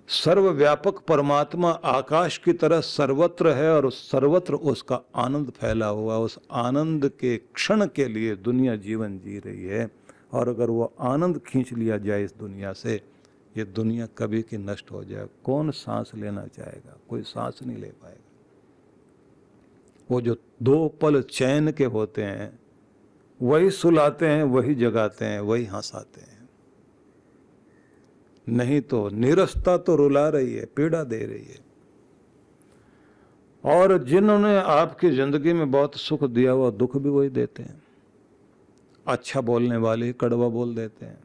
सर्वव्यापक परमात्मा आकाश की तरह सर्वत्र है और सर्वत्र उसका आनंद फैला हुआ। उस आनंद के क्षण के लिए दुनिया जीवन जी रही है, और अगर वो आनंद खींच लिया जाए इस दुनिया से, ये दुनिया कभी की नष्ट हो जाए। कौन सांस लेना चाहेगा? कोई सांस नहीं ले पाएगा। वो जो 2 पल चैन के होते हैं, वही सुलाते हैं, वही जगाते हैं, वही हंसाते हैं। नहीं तो निरस्ता तो रुला रही है, पीड़ा दे रही है। और जिन्होंने आपकी जिंदगी में बहुत सुख दिया, वो दुख भी वही देते हैं। अच्छा बोलने वाले कड़वा बोल देते हैं।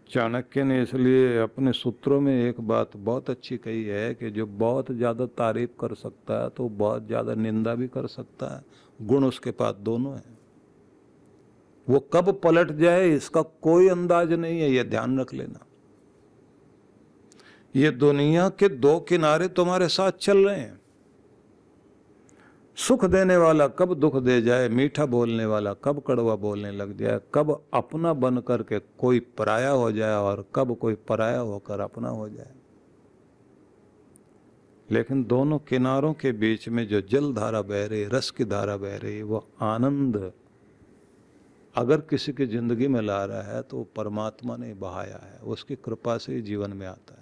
चाणक्य ने इसलिए अपने सूत्रों में एक बात बहुत अच्छी कही है कि जो बहुत ज़्यादा तारीफ कर सकता है तो बहुत ज़्यादा निंदा भी कर सकता है। गुण उसके पास दोनों हैं। वो कब पलट जाए इसका कोई अंदाज नहीं है, ये ध्यान रख लेना। ये दुनिया के 2 किनारे तुम्हारे साथ चल रहे हैं। सुख देने वाला कब दुख दे जाए, मीठा बोलने वाला कब कड़वा बोलने लग जाए, कब अपना बन करके कोई पराया हो जाए और कब कोई पराया होकर अपना हो जाए। लेकिन दोनों किनारों के बीच में जो जल धारा बह रही, रस की धारा बह रही, वो आनंद अगर किसी की जिंदगी में ला रहा है तो परमात्मा ने बहाया है, उसकी कृपा से ही जीवन में आता है।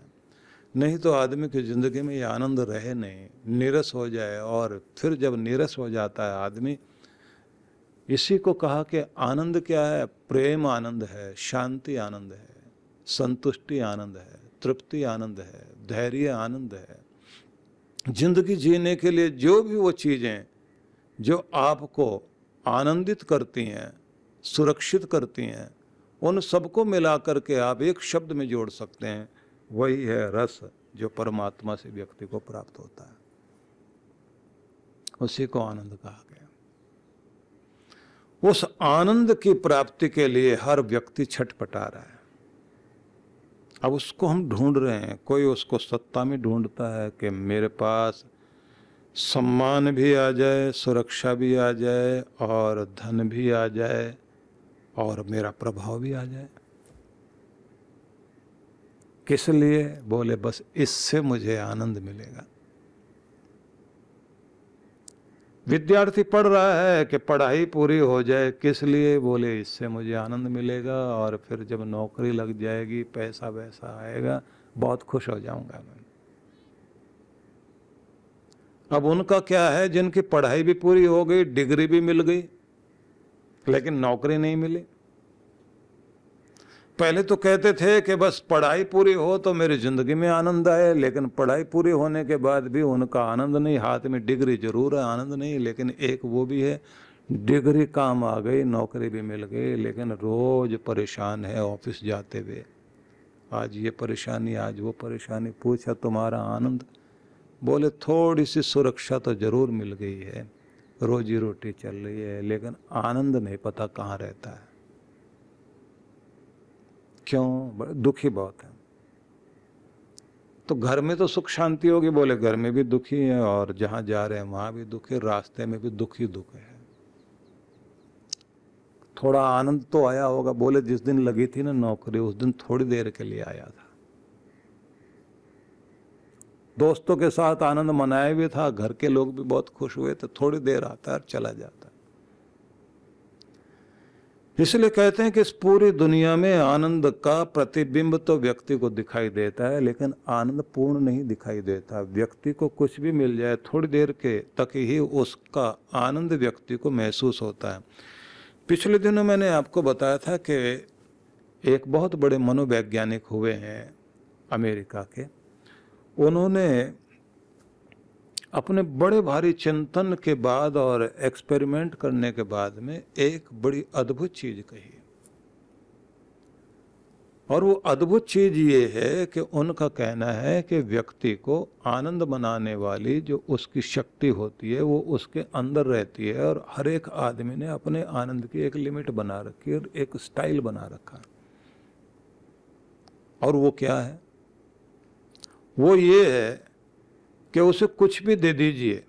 नहीं तो आदमी की ज़िंदगी में ये आनंद रहे नहीं, नीरस हो जाए। और फिर जब नीरस हो जाता है आदमी, इसी को कहा कि आनंद क्या है? प्रेम आनंद है, शांति आनंद है, संतुष्टि आनंद है, तृप्ति आनंद है, धैर्य आनंद है। जिंदगी जीने के लिए जो भी वो चीज़ें जो आपको आनंदित करती हैं, सुरक्षित करती हैं, उन सबको मिला करके आप एक शब्द में जोड़ सकते हैं, वही है रस, जो परमात्मा से व्यक्ति को प्राप्त होता है। उसी को आनंद कहा गया। उस आनंद की प्राप्ति के लिए हर व्यक्ति छटपटा रहा है। अब उसको हम ढूंढ रहे हैं। कोई उसको सत्ता में ढूंढता है कि मेरे पास सम्मान भी आ जाए, सुरक्षा भी आ जाए, और धन भी आ जाए, और मेरा प्रभाव भी आ जाए। किस लिए? बोले बस इससे मुझे आनंद मिलेगा। विद्यार्थी पढ़ रहा है कि पढ़ाई पूरी हो जाए, किस लिए? बोले इससे मुझे आनंद मिलेगा, और फिर जब नौकरी लग जाएगी, पैसा वैसा आएगा, बहुत खुश हो जाऊंगा मैं। अब उनका क्या है, जिनकी पढ़ाई भी पूरी हो गई, डिग्री भी मिल गई, लेकिन नौकरी नहीं मिली। पहले तो कहते थे कि बस पढ़ाई पूरी हो तो मेरी जिंदगी में आनंद आए, लेकिन पढ़ाई पूरी होने के बाद भी उनका आनंद नहीं। हाथ में डिग्री जरूर है, आनंद नहीं। लेकिन एक वो भी है, डिग्री काम आ गई, नौकरी भी मिल गई, लेकिन रोज परेशान है ऑफिस जाते हुए। आज ये परेशानी, आज वो परेशानी। पूछा तुम्हारा आनंद? बोले थोड़ी सी सुरक्षा तो जरूर मिल गई है, रोजी रोटी चल रही है, लेकिन आनंद नहीं पता कहाँ रहता है। क्यों? दुखी बहुत है। तो घर में तो सुख शांति होगी? बोले घर में भी दुखी है, और जहां जा रहे हैं वहां भी दुखी, रास्ते में भी दुख ही दुख है। थोड़ा आनंद तो आया होगा? बोले जिस दिन लगी थी ना नौकरी, उस दिन थोड़ी देर के लिए आया था। दोस्तों के साथ आनंद मनाया भी था, घर के लोग भी बहुत खुश हुए, तो थोड़ी देर आता है, चला जाता है। इसलिए कहते हैं कि इस पूरी दुनिया में आनंद का प्रतिबिंब तो व्यक्ति को दिखाई देता है, लेकिन आनंद पूर्ण नहीं दिखाई देता। व्यक्ति को कुछ भी मिल जाए, थोड़ी देर के तक ही उसका आनंद व्यक्ति को महसूस होता है। पिछले दिनों मैंने आपको बताया था कि एक बहुत बड़े मनोवैज्ञानिक हुए हैं अमेरिका के। उन्होंने अपने बड़े भारी चिंतन के बाद और एक्सपेरिमेंट करने के बाद में एक बड़ी अद्भुत चीज कही, और वो अद्भुत चीज ये है कि उनका कहना है कि व्यक्ति को आनंद बनाने वाली जो उसकी शक्ति होती है वो उसके अंदर रहती है, और हर एक आदमी ने अपने आनंद की एक लिमिट बना रखी है और एक स्टाइल बना रखा है। और वो क्या है? वो ये है कि उसे कुछ भी दे दीजिए,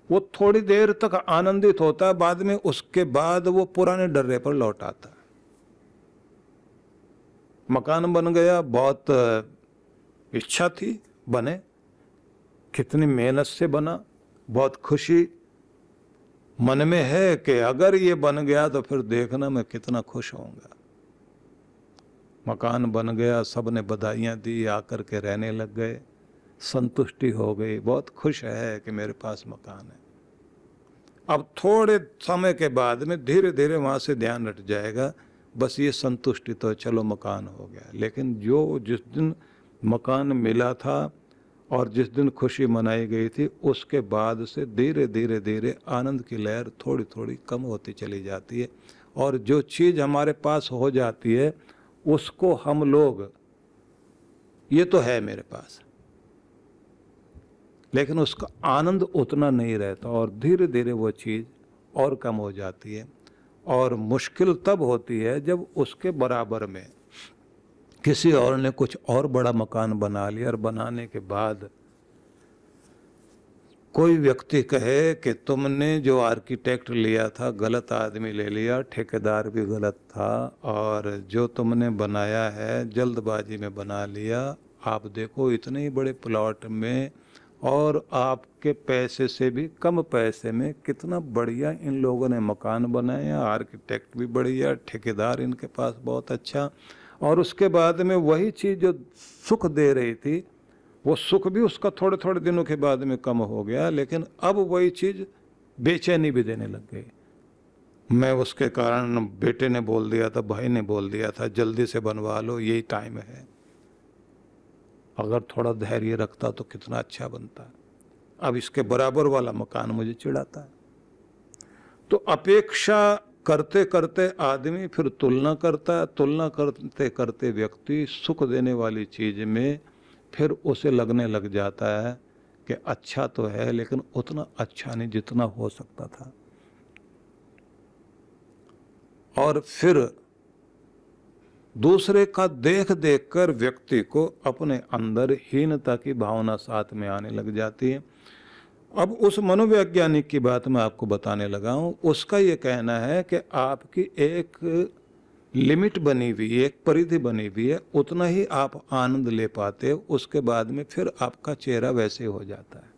वो थोड़ी देर तक आनंदित होता है, बाद में उसके बाद वो पुराने डर्रे पर लौट आता है। मकान बन गया, बहुत इच्छा थी बने, कितनी मेहनत से बना, बहुत खुशी मन में है कि अगर ये बन गया तो फिर देखना मैं कितना खुश होऊंगा। मकान बन गया, सबने बधाइयाँ दी, आकर के रहने लग गए, संतुष्टि हो गई, बहुत खुश है कि मेरे पास मकान है। अब थोड़े समय के बाद में धीरे धीरे वहाँ से ध्यान हट जाएगा, बस ये संतुष्टि तो चलो मकान हो गया। लेकिन जो जिस दिन मकान मिला था और जिस दिन खुशी मनाई गई थी, उसके बाद से धीरे धीरे धीरे आनंद की लहर थोड़ी थोड़ी कम होती चली जाती है। और जो चीज़ हमारे पास हो जाती है उसको हम लोग, ये तो है मेरे पास, लेकिन उसका आनंद उतना नहीं रहता और धीरे धीरे वो चीज़ और कम हो जाती है। और मुश्किल तब होती है जब उसके बराबर में किसी और ने कुछ और बड़ा मकान बना लिया और बनाने के बाद कोई व्यक्ति कहे कि तुमने जो आर्किटेक्ट लिया था गलत आदमी ले लिया, ठेकेदार भी गलत था, और जो तुमने बनाया है जल्दबाजी में बना लिया। आप देखो इतने बड़े प्लॉट में और आपके पैसे से भी कम पैसे में कितना बढ़िया इन लोगों ने मकान बनाया, आर्किटेक्ट भी बढ़िया, ठेकेदार इनके पास बहुत अच्छा। और उसके बाद में वही चीज़ जो सुख दे रही थी, वो सुख भी उसका थोड़े थोड़े दिनों के बाद में कम हो गया, लेकिन अब वही चीज़ बेचैनी भी देने लग गई। मैं उसके कारण बेटे ने बोल दिया था, भाई ने बोल दिया था, जल्दी से बनवा लो, यही टाइम है। अगर थोड़ा धैर्य रखता तो कितना अच्छा बनता। अब इसके बराबर वाला मकान मुझे चिढ़ाता है। तो अपेक्षा करते करते आदमी फिर तुलना करता है, तुलना करते करते व्यक्ति सुख देने वाली चीज़ में फिर उसे लगने लग जाता है कि अच्छा तो है लेकिन उतना अच्छा नहीं जितना हो सकता था। और फिर दूसरे का देख देख कर व्यक्ति को अपने अंदर हीनता की भावना साथ में आने लग जाती है। अब उस मनोवैज्ञानिक की बात मैं आपको बताने लगा हूँ। उसका ये कहना है कि आपकी एक लिमिट बनी हुई है, एक परिधि बनी हुई है, उतना ही आप आनंद ले पाते हो, उसके बाद में फिर आपका चेहरा वैसे हो जाता है।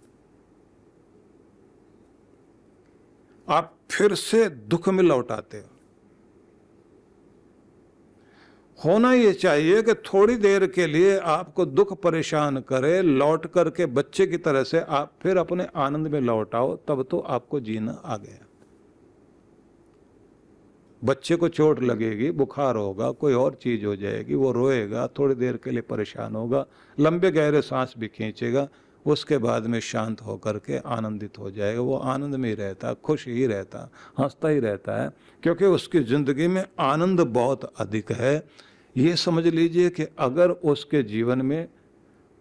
आप फिर से दुख में लौट आते हो। होना ये चाहिए कि थोड़ी देर के लिए आपको दुख परेशान करे, लौट करके बच्चे की तरह से आप फिर अपने आनंद में लौट आओ, तब तो आपको जीना आ गया। बच्चे को चोट लगेगी, बुखार होगा, कोई और चीज़ हो जाएगी, वो रोएगा, थोड़ी देर के लिए परेशान होगा, लंबे गहरे सांस भी खींचेगा, उसके बाद में शांत होकर के आनंदित हो जाएगा। वो आनंद में ही रहता, खुश ही रहता, हंसता ही रहता है, क्योंकि उसकी ज़िंदगी में आनंद बहुत अधिक है। ये समझ लीजिए कि अगर उसके जीवन में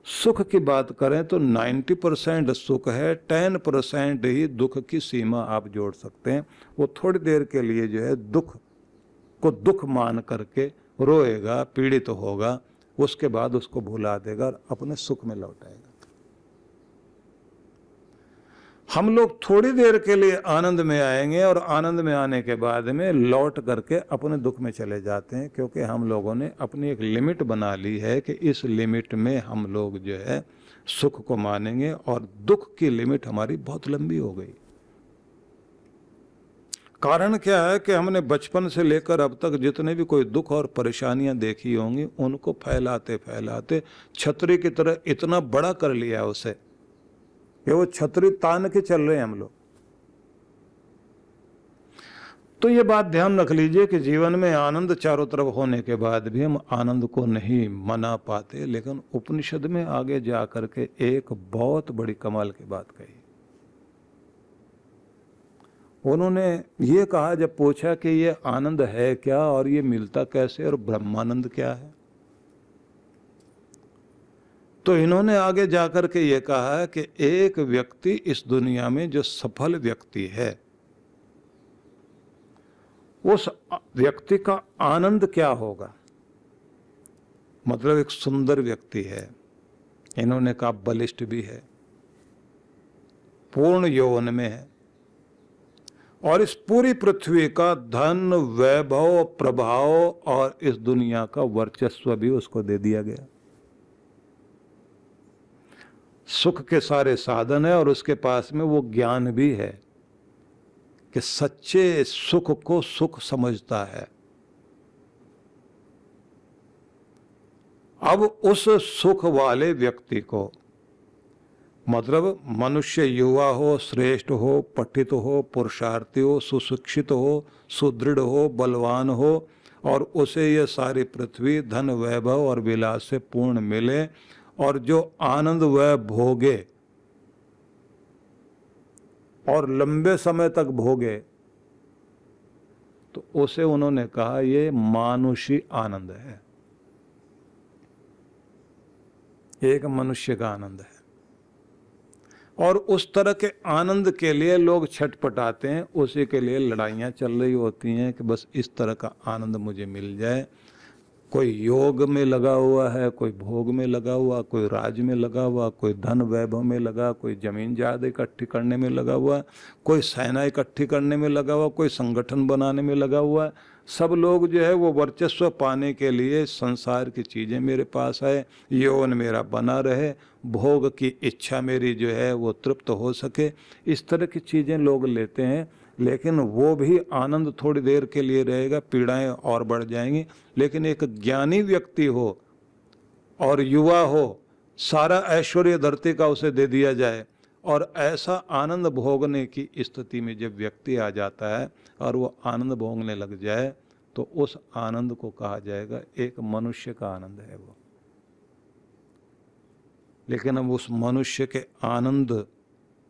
सुख की बात करें तो 90% सुख है, 10% ही दुख की सीमा आप जोड़ सकते हैं। वो थोड़ी देर के लिए जो है दुख को दुख मान करके रोएगा, पीड़ित होगा, उसके बाद उसको भुला देगा और अपने सुख में लौट आएगा। हम लोग थोड़ी देर के लिए आनंद में आएंगे और आनंद में आने के बाद में लौट करके अपने दुख में चले जाते हैं, क्योंकि हम लोगों ने अपनी एक लिमिट बना ली है कि इस लिमिट में हम लोग जो है सुख को मानेंगे, और दुख की लिमिट हमारी बहुत लंबी हो गई। कारण क्या है कि हमने बचपन से लेकर अब तक जितने भी कोई दुख और परेशानियां देखी होंगी, उनको फैलाते फैलाते छतरी की तरह इतना बड़ा कर लिया उसे कि वो छतरी तान के चल रहे हैं हम लोग। तो ये बात ध्यान रख लीजिए कि जीवन में आनंद चारों तरफ होने के बाद भी हम आनंद को नहीं मना पाते। लेकिन उपनिषद में आगे जा करके एक बहुत बड़ी कमाल की बात कही। उन्होंने ये कहा, जब पूछा कि ये आनंद है क्या और ये मिलता कैसे और ब्रह्मानंद क्या है, तो इन्होंने आगे जाकर के ये कहा है कि एक व्यक्ति इस दुनिया में जो सफल व्यक्ति है, उस व्यक्ति का आनंद क्या होगा। मतलब एक सुंदर व्यक्ति है, इन्होंने कहा बलिष्ठ भी है, पूर्ण यौवन में है, और इस पूरी पृथ्वी का धन, वैभव, प्रभाव और इस दुनिया का वर्चस्व भी उसको दे दिया गया। सुख के सारे साधन है और उसके पास में वो ज्ञान भी है कि सच्चे सुख को सुख समझता है। अब उस सुख वाले व्यक्ति को, मतलब मनुष्य युवा हो, श्रेष्ठ हो, पठित हो, पुरुषार्थी हो, सुशिक्षित हो, सुदृढ़ हो, बलवान हो, और उसे ये सारी पृथ्वी धन वैभव और विलास से पूर्ण मिले और जो आनंद वह भोगे और लंबे समय तक भोगे, तो उसे उन्होंने कहा ये मानुषी आनंद है, एक मनुष्य का आनंद है। और उस तरह के आनंद के लिए लोग छटपटाते हैं, उसी के लिए लड़ाइयाँ चल रही होती हैं कि बस इस तरह का आनंद मुझे मिल जाए। कोई योग में लगा हुआ है, कोई भोग में लगा हुआ, कोई राज में लगा हुआ, कोई धन वैभव में लगा, कोई जमीन जायदाद इकट्ठी करने में लगा हुआ, कोई सेना इकट्ठी करने में लगा हुआ, कोई संगठन बनाने में लगा हुआ। सब लोग जो है वो वर्चस्व पाने के लिए संसार की चीज़ें मेरे पास है, यौवन मेरा बना रहे, भोग की इच्छा मेरी जो है वो तृप्त हो सके, इस तरह की चीज़ें लोग लेते हैं। लेकिन वो भी आनंद थोड़ी देर के लिए रहेगा, पीड़ाएं और बढ़ जाएंगी। लेकिन एक ज्ञानी व्यक्ति हो और युवा हो, सारा ऐश्वर्य धरती का उसे दे दिया जाए और ऐसा आनंद भोगने की स्थिति में जब व्यक्ति आ जाता है और वो आनंद भोगने लग जाए, तो उस आनंद को कहा जाएगा एक मनुष्य का आनंद है वो। लेकिन अब उस मनुष्य के आनंद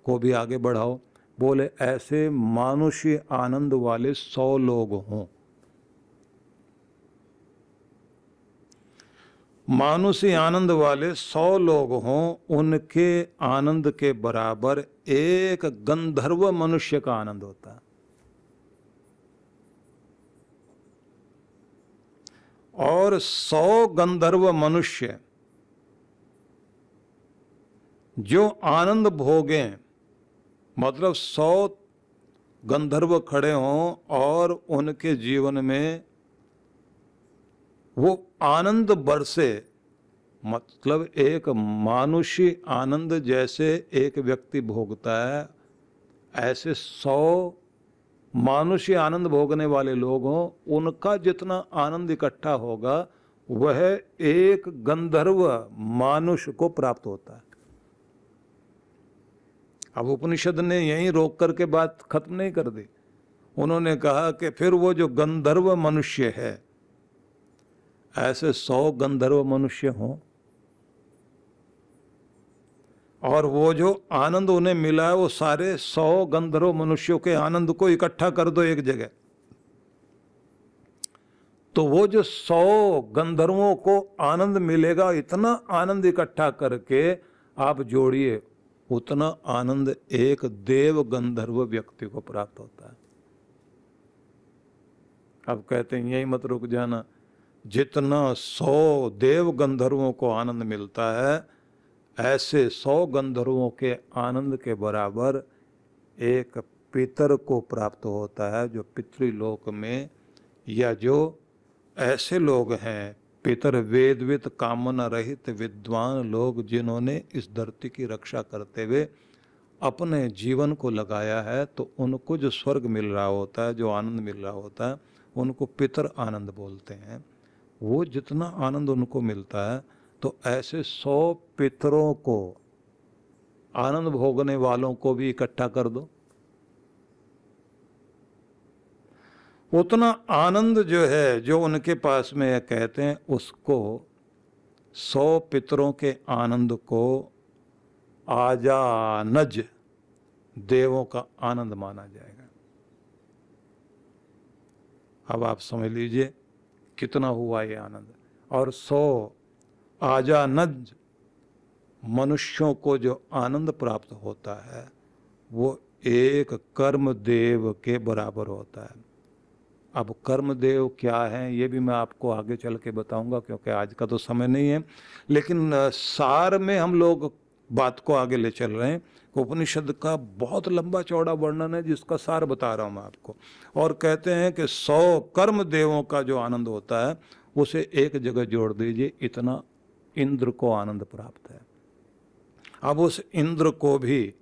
को भी आगे बढ़ाओ, बोले ऐसे मानुषी आनंद वाले 100 लोग हों। मानुषी आनंद वाले 100 लोग हों, उनके आनंद के बराबर एक गंधर्व मनुष्य का आनंद होता है। और 100 गंधर्व मनुष्य जो आनंद भोगें, मतलब 100 गंधर्व खड़े हों और उनके जीवन में वो आनंद बरसे, मतलब एक मानुषी आनंद जैसे एक व्यक्ति भोगता है, ऐसे 100 मानुषी आनंद भोगने वाले लोग हों, उनका जितना आनंद इकट्ठा होगा वह एक गंधर्व मानुष को प्राप्त होता है। अब उपनिषद ने यहीं रोक करके बात खत्म नहीं कर दी। उन्होंने कहा कि फिर वो जो गंधर्व मनुष्य है, ऐसे 100 गंधर्व मनुष्य हों और वो जो आनंद उन्हें मिला है वो सारे 100 गंधर्व मनुष्यों के आनंद को इकट्ठा कर दो एक जगह, तो वो जो 100 गंधर्वों को आनंद मिलेगा, इतना आनंद इकट्ठा करके आप जोड़िए, उतना आनंद एक देव गंधर्व व्यक्ति को प्राप्त होता है। अब कहते हैं यही मत रुक जाना, जितना 100 देव गंधर्वों को आनंद मिलता है, ऐसे 100 गंधर्वों के आनंद के बराबर एक पितर को प्राप्त होता है, जो पितृलोक में, या जो ऐसे लोग हैं पितर वेदविद कामना रहित विद्वान लोग, जिन्होंने इस धरती की रक्षा करते हुए अपने जीवन को लगाया है, तो उनको जो स्वर्ग मिल रहा होता है, जो आनंद मिल रहा होता है, उनको पितर आनंद बोलते हैं। वो जितना आनंद उनको मिलता है, तो ऐसे 100 पितरों को, आनंद भोगने वालों को भी इकट्ठा कर दो, उतना आनंद जो है जो उनके पास में है, कहते हैं उसको 100 पितरों के आनंद को आजानज देवों का आनंद माना जाएगा। अब आप समझ लीजिए कितना हुआ ये आनंद। और 100 आजानज मनुष्यों को जो आनंद प्राप्त होता है, वो एक कर्मदेव के बराबर होता है। अब कर्मदेव क्या है ये भी मैं आपको आगे चल के बताऊंगा, क्योंकि आज का तो समय नहीं है। लेकिन सार में हम लोग बात को आगे ले चल रहे हैं। उपनिषद का बहुत लंबा चौड़ा वर्णन है, जिसका सार बता रहा हूँ मैं आपको। और कहते हैं कि 100 कर्मदेवों का जो आनंद होता है, उसे एक जगह जोड़ दीजिए, इतना इंद्र को आनंद प्राप्त है। अब उस इंद्र को भी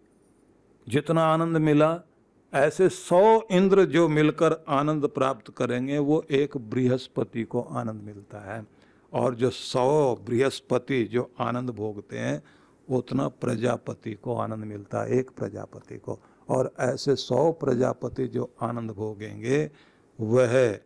जितना आनंद मिला, ऐसे 100 इंद्र जो मिलकर आनंद प्राप्त करेंगे, वो एक बृहस्पति को आनंद मिलता है। और जो 100 बृहस्पति जो आनंद भोगते हैं, उतना प्रजापति को आनंद मिलता है, एक प्रजापति को। और ऐसे 100 प्रजापति जो आनंद भोगेंगे, वह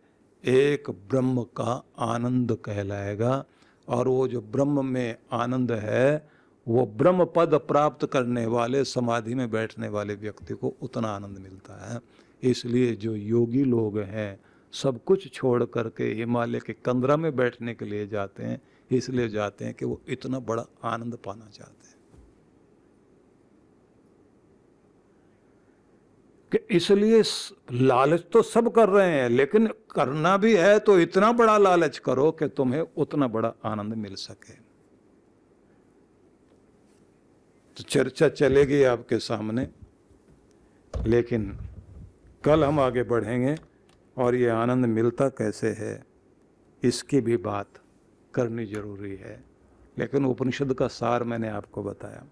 एक ब्रह्म का आनंद कहलाएगा। और वो जो ब्रह्म में आनंद है, वो ब्रह्म पद प्राप्त करने वाले, समाधि में बैठने वाले व्यक्ति को उतना आनंद मिलता है। इसलिए जो योगी लोग हैं, सब कुछ छोड़ करके हिमालय के कंदरा में बैठने के लिए जाते हैं, इसलिए जाते हैं कि वो इतना बड़ा आनंद पाना चाहते हैं। कि इसलिए लालच तो सब कर रहे हैं, लेकिन करना भी है तो इतना बड़ा लालच करो कि तुम्हें उतना बड़ा आनंद मिल सके। तो चर्चा चलेगी आपके सामने, लेकिन कल हम आगे बढ़ेंगे और ये आनंद मिलता कैसे है, इसकी भी बात करनी जरूरी है। लेकिन उपनिषद का सार मैंने आपको बताया।